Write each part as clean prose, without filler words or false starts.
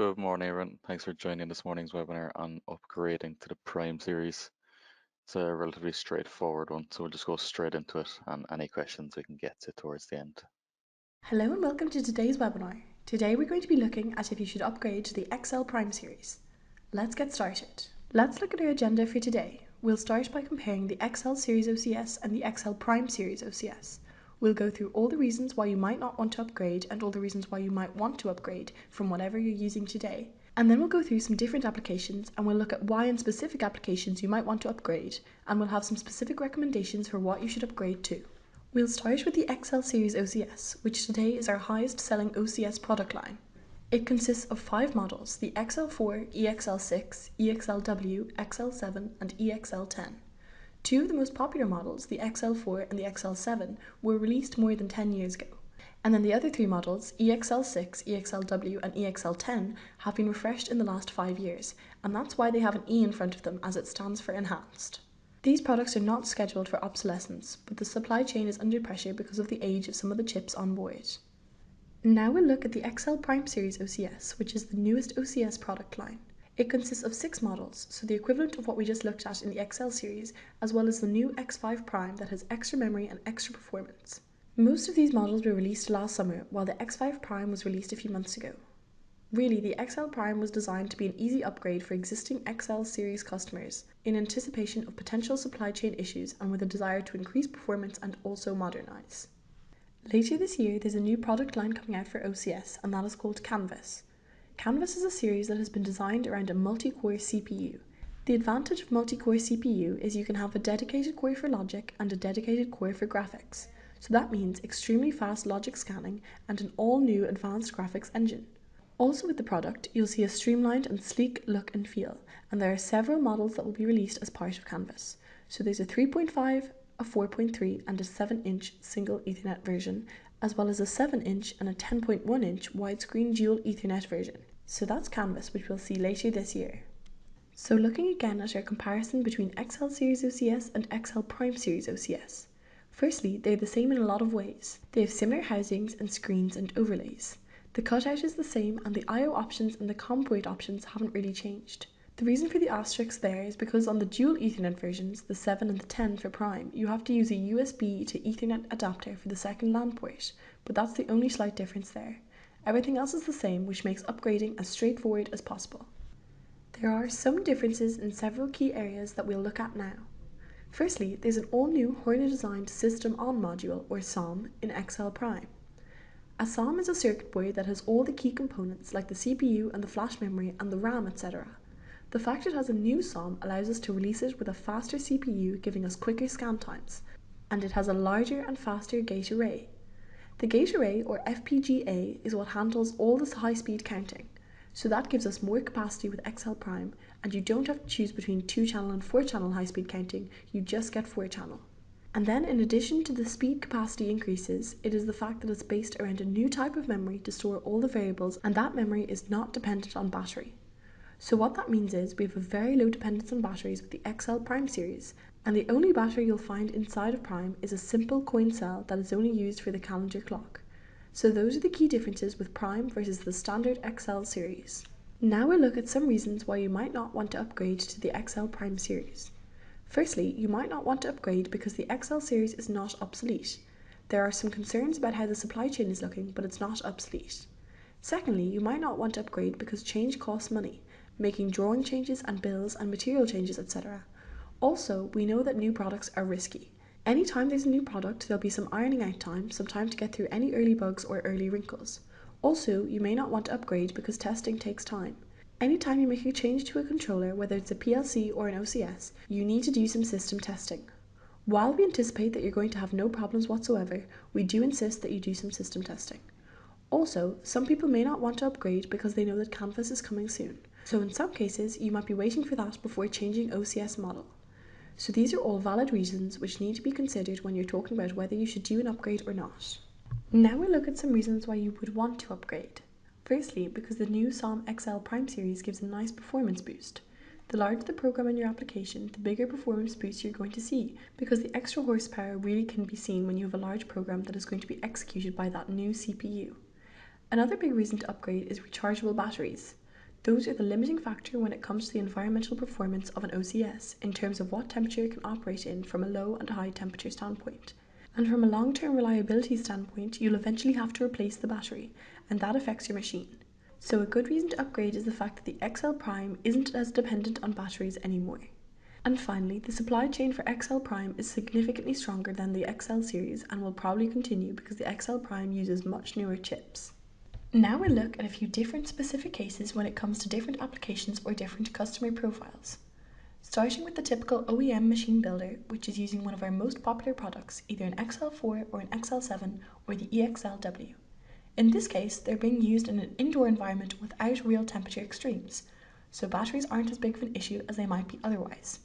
Good morning, everyone. Thanks for joining this morning's webinar on upgrading to the Prime series. It's a relatively straightforward one, so we'll just go straight into it and any questions we can get to towards the end. Hello and welcome to today's webinar. Today we're going to be looking at if you should upgrade to the XL Prime series. Let's get started. Let's look at our agenda for today. We'll start by comparing the XL series OCS and the XL Prime series OCS. We'll go through all the reasons why you might not want to upgrade and all the reasons why you might want to upgrade from whatever you're using today. And then we'll go through some different applications and we'll look at why in specific applications you might want to upgrade, and we'll have some specific recommendations for what you should upgrade to. We'll start with the XL Series OCS, which today is our highest selling OCS product line. It consists of 5 models, the XL4, EXL6, EXLW, XL7 and EXL10. 2 of the most popular models, the XL4 and the XL7, were released more than 10 years ago. And then the other 3 models, EXL6, EXLW and EXL10, have been refreshed in the last 5 years, and that's why they have an E in front of them, as it stands for enhanced. These products are not scheduled for obsolescence, but the supply chain is under pressure because of the age of some of the chips on board. Now we'll look at the XL Prime Series OCS, which is the newest OCS product line. It consists of 6 models, so the equivalent of what we just looked at in the XL series, as well as the new X5 Prime that has extra memory and extra performance. Most of these models were released last summer, while the X5 Prime was released a few months ago. Really, the XL Prime was designed to be an easy upgrade for existing XL series customers in anticipation of potential supply chain issues and with a desire to increase performance and also modernise. Later this year, there's a new product line coming out for OCS, and that is called Canvas. Canvas is a series that has been designed around a multi-core CPU. The advantage of multi-core CPU is you can have a dedicated core for logic and a dedicated core for graphics. So that means extremely fast logic scanning and an all-new advanced graphics engine. Also with the product, you'll see a streamlined and sleek look and feel, and there are several models that will be released as part of Canvas. So there's a 3.5, a 4.3 and a 7-inch single Ethernet version, as well as a 7-inch and a 10.1-inch widescreen dual Ethernet version. So that's Canvas, which we'll see later this year. So looking again at our comparison between XL Series OCS and XL Prime Series OCS. Firstly, they're the same in a lot of ways. They have similar housings and screens and overlays. The cutout is the same and the I/O options and the COM port options haven't really changed. The reason for the asterisk there is because on the dual Ethernet versions, the 7 and the 10 for Prime, you have to use a USB to Ethernet adapter for the second LAN port, but that's the only slight difference there. Everything else is the same, which makes upgrading as straightforward as possible. There are some differences in several key areas that we'll look at now. Firstly, there's an all-new Horner designed System On module, or SOM, in XL Prime. A SOM is a circuit board that has all the key components like the CPU and the flash memory and the RAM, etc. The fact it has a new SOM allows us to release it with a faster CPU, giving us quicker scan times, and it has a larger and faster gate array. The gate array, or FPGA, is what handles all this high-speed counting, so that gives us more capacity with XL Prime, and you don't have to choose between 2-channel and 4-channel high-speed counting, you just get 4-channel. And then in addition to the speed capacity increases, it is the fact that it's based around a new type of memory to store all the variables, and that memory is not dependent on battery. So what that means is we have a very low dependence on batteries with the XL Prime series, and the only battery you'll find inside of Prime is a simple coin cell that is only used for the calendar clock. So those are the key differences with Prime versus the standard XL series. Now we'll look at some reasons why you might not want to upgrade to the XL Prime series. Firstly, you might not want to upgrade because the XL series is not obsolete. There are some concerns about how the supply chain is looking, but it's not obsolete. Secondly, you might not want to upgrade because change costs money, making drawing changes and bills and material changes, etc. Also, we know that new products are risky. Anytime there's a new product, there'll be some ironing out time, some time to get through any early bugs or early wrinkles. Also, you may not want to upgrade because testing takes time. Anytime you make a change to a controller, whether it's a PLC or an OCS, you need to do some system testing. While we anticipate that you're going to have no problems whatsoever, we do insist that you do some system testing. Also, some people may not want to upgrade because they know that Canvas is coming soon. So in some cases, you might be waiting for that before changing OCS model. So these are all valid reasons which need to be considered when you're talking about whether you should do an upgrade or not. Now we'll look at some reasons why you would want to upgrade. Firstly, because the new SOM XL Prime series gives a nice performance boost. The larger the program in your application, the bigger performance boost you're going to see, because the extra horsepower really can be seen when you have a large program that is going to be executed by that new CPU. Another big reason to upgrade is rechargeable batteries. Those are the limiting factor when it comes to the environmental performance of an OCS in terms of what temperature it can operate in from a low and high temperature standpoint. And from a long-term reliability standpoint, you'll eventually have to replace the battery, and that affects your machine. So a good reason to upgrade is the fact that the XL Prime isn't as dependent on batteries anymore. And finally, the supply chain for XL Prime is significantly stronger than the XL series and will probably continue because the XL Prime uses much newer chips. Now we'll look at a few different specific cases when it comes to different applications or different customer profiles. Starting with the typical OEM machine builder, which is using one of our most popular products, either an XL4 or an XL7 or the EXLW. In this case, they're being used in an indoor environment without real temperature extremes, so batteries aren't as big of an issue as they might be otherwise.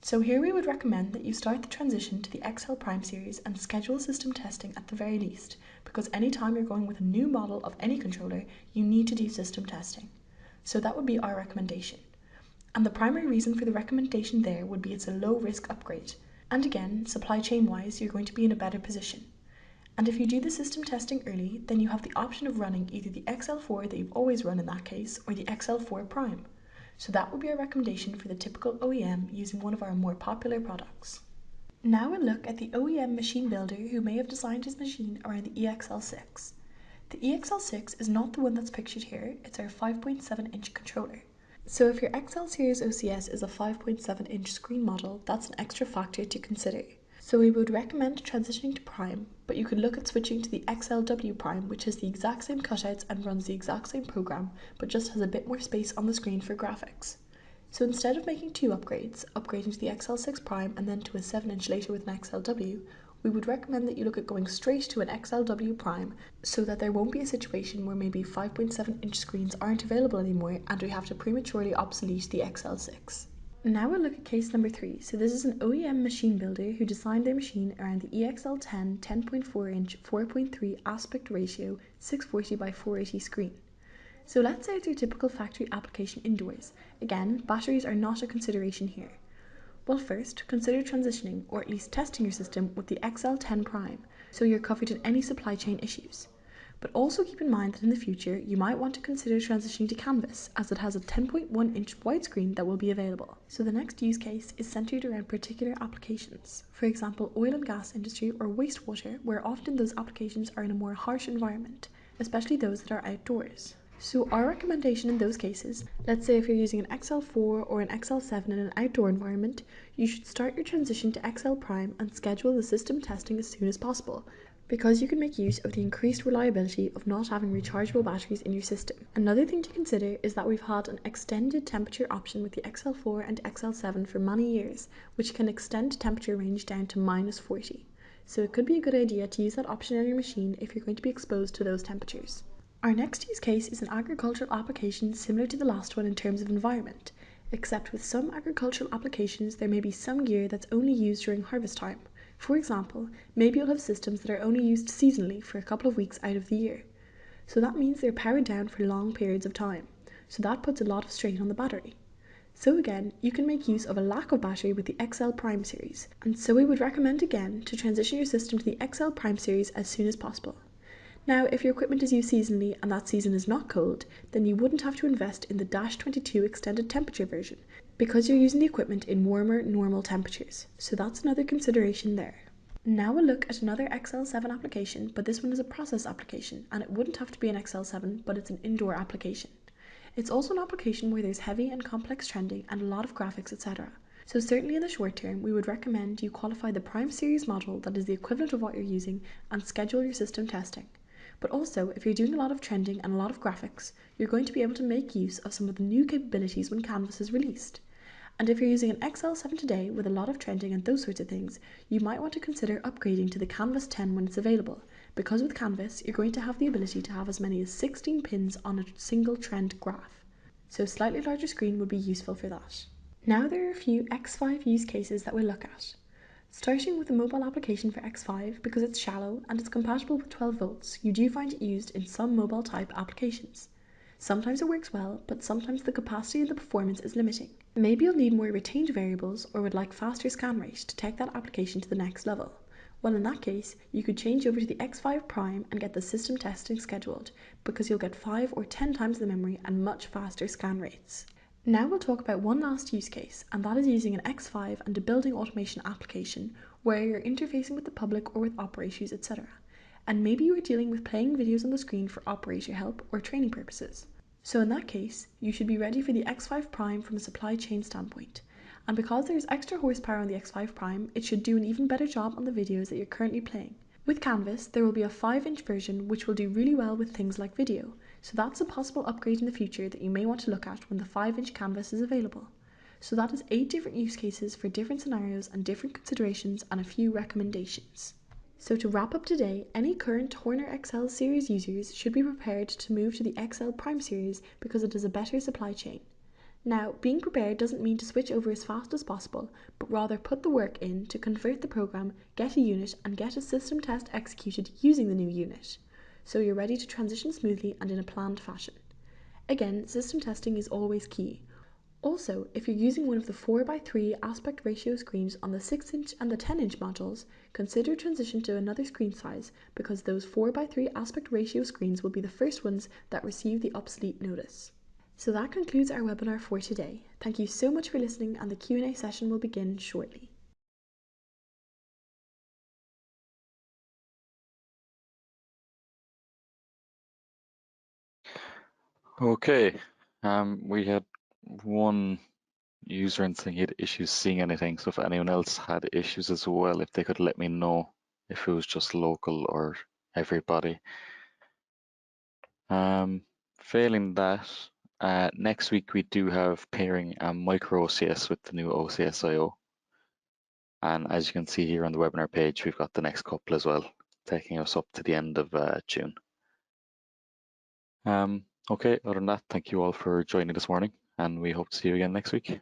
So here we would recommend that you start the transition to the XL Prime series and schedule system testing at the very least, because anytime you're going with a new model of any controller, you need to do system testing. So that would be our recommendation. And the primary reason for the recommendation there would be it's a low risk upgrade. And again, supply chain wise, you're going to be in a better position. And if you do the system testing early, then you have the option of running either the XL4 that you've always run in that case, or the XL4 Prime. So that would be our recommendation for the typical OEM using one of our more popular products. Now we'll look at the OEM machine builder who may have designed his machine around the EXL6. The EXL6 is not the one that's pictured here, it's our 5.7-inch controller. So if your XL Series OCS is a 5.7-inch screen model, that's an extra factor to consider. So we would recommend transitioning to Prime, but you could look at switching to the XLW Prime, which has the exact same cutouts and runs the exact same program, but just has a bit more space on the screen for graphics. So instead of making two upgrades, upgrading to the XL6 Prime and then to a 7-inch later with an XLW, we would recommend that you look at going straight to an XLW Prime so that there won't be a situation where maybe 5.7-inch screens aren't available anymore and we have to prematurely obsolete the XL6. Now we'll look at case number 3. So this is an OEM machine builder who designed their machine around the EXL10 10.4-inch 4.3 aspect ratio 640 by 480 screen. So let's say it's your typical factory application indoors. Again, batteries are not a consideration here. Well, first, consider transitioning or at least testing your system with the XL10 Prime so you're covered in any supply chain issues. But also keep in mind that in the future, you might want to consider transitioning to Canvas as it has a 10.1-inch widescreen that will be available. So the next use case is centered around particular applications. For example, oil and gas industry or wastewater, where often those applications are in a more harsh environment, especially those that are outdoors. So our recommendation in those cases, let's say if you're using an XL4 or an XL7 in an outdoor environment, you should start your transition to XL Prime and schedule the system testing as soon as possible, because you can make use of the increased reliability of not having rechargeable batteries in your system. Another thing to consider is that we've had an extended temperature option with the XL4 and XL7 for many years, which can extend temperature range down to -40. So it could be a good idea to use that option on your machine if you're going to be exposed to those temperatures. Our next use case is an agricultural application similar to the last one in terms of environment, except with some agricultural applications there may be some gear that's only used during harvest time. For example, maybe you'll have systems that are only used seasonally for a couple of weeks out of the year. So that means they're powered down for long periods of time. So that puts a lot of strain on the battery. So again, you can make use of a lack of battery with the XL Prime series. And so we would recommend again to transition your system to the XL Prime series as soon as possible. Now, if your equipment is used seasonally and that season is not cold, then you wouldn't have to invest in the -22 extended temperature version because you're using the equipment in warmer, normal temperatures. So that's another consideration there. Now we'll look at another XL7 application, but this one is a process application, and it wouldn't have to be an XL7, but it's an indoor application. It's also an application where there's heavy and complex trending and a lot of graphics, etc. So certainly in the short term, we would recommend you qualify the Prime Series model that is the equivalent of what you're using and schedule your system testing. But also, if you're doing a lot of trending and a lot of graphics, you're going to be able to make use of some of the new capabilities when Canvas is released. And if you're using an XL7 today with a lot of trending and those sorts of things, you might want to consider upgrading to the Canvas 10 when it's available, because with Canvas, you're going to have the ability to have as many as 16 pins on a single trend graph. So a slightly larger screen would be useful for that. Now there are a few X5 use cases that we'll look at. Starting with the mobile application for X5, because it's shallow and it's compatible with 12 volts, you do find it used in some mobile type applications. Sometimes it works well, but sometimes the capacity and the performance is limiting. Maybe you'll need more retained variables or would like faster scan rate to take that application to the next level. Well, in that case, you could change over to the X5 Prime and get the system testing scheduled, because you'll get 5 or 10 times the memory and much faster scan rates. Now we'll talk about one last use case, and that is using an X5 and a building automation application where you're interfacing with the public or with operators, etc. And maybe you are dealing with playing videos on the screen for operator help or training purposes. So in that case, you should be ready for the X5 Prime from a supply chain standpoint. And because there's extra horsepower on the X5 Prime, it should do an even better job on the videos that you're currently playing. With Canvas, there will be a 5-inch version which will do really well with things like video, so that's a possible upgrade in the future that you may want to look at when the 5-inch Canvas is available. So that is 8 different use cases for different scenarios and different considerations and a few recommendations. So to wrap up today, any current Horner XL series users should be prepared to move to the XL Prime series because it is a better supply chain. Now, being prepared doesn't mean to switch over as fast as possible, but rather put the work in to convert the program, get a unit, and get a system test executed using the new unit, so you're ready to transition smoothly and in a planned fashion. Again, system testing is always key. Also, if you're using one of the 4:3 aspect ratio screens on the 6-inch and the 10-inch models, consider transition to another screen size because those 4:3 aspect ratio screens will be the first ones that receive the obsolete notice. So that concludes our webinar for today. Thank you so much for listening, and the Q&A session will begin shortly. Okay, we had one user and saying he had issues seeing anything. So if anyone else had issues as well, if they could let me know if it was just local or everybody. Failing that, next week we do have pairing a micro OCS with the new OCS IO. And as you can see here on the webinar page, we've got the next couple as well, taking us up to the end of June. Okay, other than that, thank you all for joining this morning, and we hope to see you again next week.